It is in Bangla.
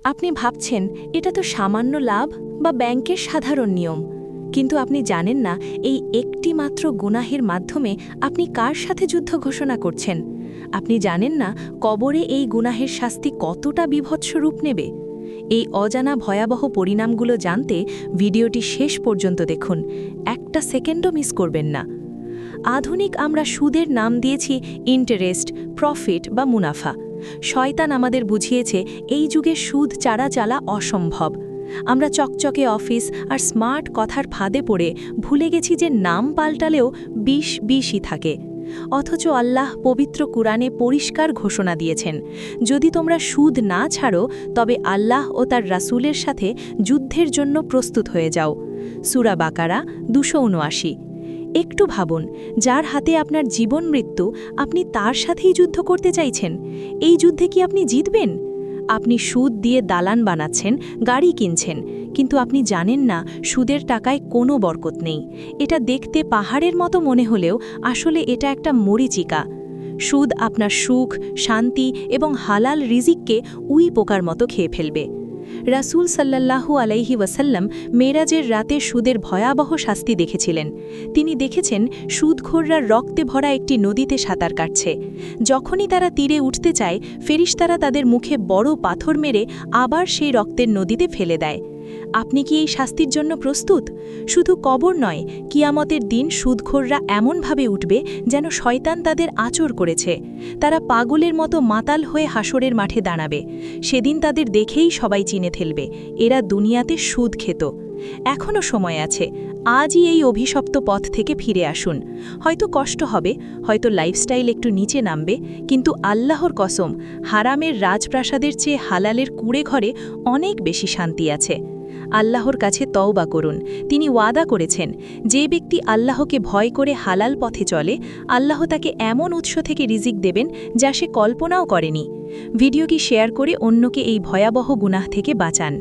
আপনি ভাবছেন এটা তো সামান্য লাভ বা ব্যাংকের সাধারণ নিয়ম, কিন্তু আপনি জানেন না এই একটি মাত্র গুনাহের মাধ্যমে আপনি কার সাথে যুদ্ধ ঘোষণা করছেন। আপনি জানেন না কবরে এই গুনাহের শাস্তি কতটা বীভৎস রূপ নেবে। এই অজানা ভয়াবহ পরিণামগুলো জানতে ভিডিওটি শেষ পর্যন্ত দেখুন, একটা সেকেন্ডও মিস করবেন না। আধুনিক আমরা সুদের নাম দিয়েছি ইন্টারেস্ট, প্রফিট বা মুনাফা। শয়তান আমাদের বুঝিয়েছে এই যুগে সুদ চারা চালা অসম্ভব। আমরা চকচকে অফিস আর স্মার্ট কথার ফাঁদে পড়ে ভুলে গেছি যে নাম পাল্টালেও বিষই থাকে। অথচ আল্লাহ পবিত্র কুরআনে পরিষ্কার ঘোষণা দিয়েছেন, যদি তোমরা সুদ না ছাড়ো তবে আল্লাহ ও তার রাসূলের সাথে যুদ্ধের জন্য প্রস্তুত হয়ে যাও। সূরা বাকারা 279। একটু ভাবুন, যার হাতে আপনার জীবন মৃত্যু, আপনি তার সাথেই যুদ্ধ করতে চাইছেন। এই যুদ্ধে কি আপনি জিতবেন? আপনি সুদ দিয়ে দালান বানাচ্ছেন, গাড়ি কিনছেন, কিন্তু আপনি জানেন না সুদের টাকায় কোনো বরকত নেই। এটা দেখতে পাহাড়ের মতো মনে হলেও আসলে এটা একটা মরীচিকা। সুদ আপনার সুখ, শান্তি এবং হালাল রিজিককে উই পোকার মতো খেয়ে ফেলবে। রাসূল সাল্লাল্লাহু আলাইহি ওয়াসাল্লাম মেরাজের রাতে সুদের ভয়াবহ শাস্তি দেখেছিলেন। তিনি দেখেছেন সুদখোররা রক্তে ভরা একটি নদীতে সাঁতার কাটছে। যখনই তারা তীরে উঠতে চায়, ফেরেশতারা তাদের মুখে বড় পাথর মেরে আবার সেই রক্তের নদীতে ফেলে দেয়। আপনি কি এই শাস্তির জন্য প্রস্তুত? শুধু কবর নয়, কিয়ামতের দিন সুদখোররা এমনভাবে উঠবে যেন শয়তান তাদের আচর করেছে। তারা পাগলের মতো মাতাল হয়ে হাসরের মাঠে দাঁড়াবে। সেদিন তাদের দেখেই সবাই চিনে ফেলবে, এরা দুনিয়াতে সুদ খেত। এখনও সময় আছে, আজই এই অভিশপ্ত পথ থেকে ফিরে আসুন। হয়তো কষ্ট হবে, হয়তো লাইফস্টাইল একটু নিচে নামবে, কিন্তু আল্লাহর কসম, হারামের রাজপ্রাসাদের চেয়ে হালালের কুঁড়ে ঘরে অনেক বেশি শান্তি আছে। আল্লাহর কাছে তওবা করুন। তিনি ওয়াদা করেছেন, যে ব্যক্তি আল্লাহকে ভয় করে হালাল পথে চলে, আল্লাহ তাকে এমন উৎস থেকে রিজিক দেবেন যা সে কল্পনাও করেনি। ভিডিওটি শেয়ার করে অন্যকে এই ভয়াবহ গুনাহ থেকে বাঁচান।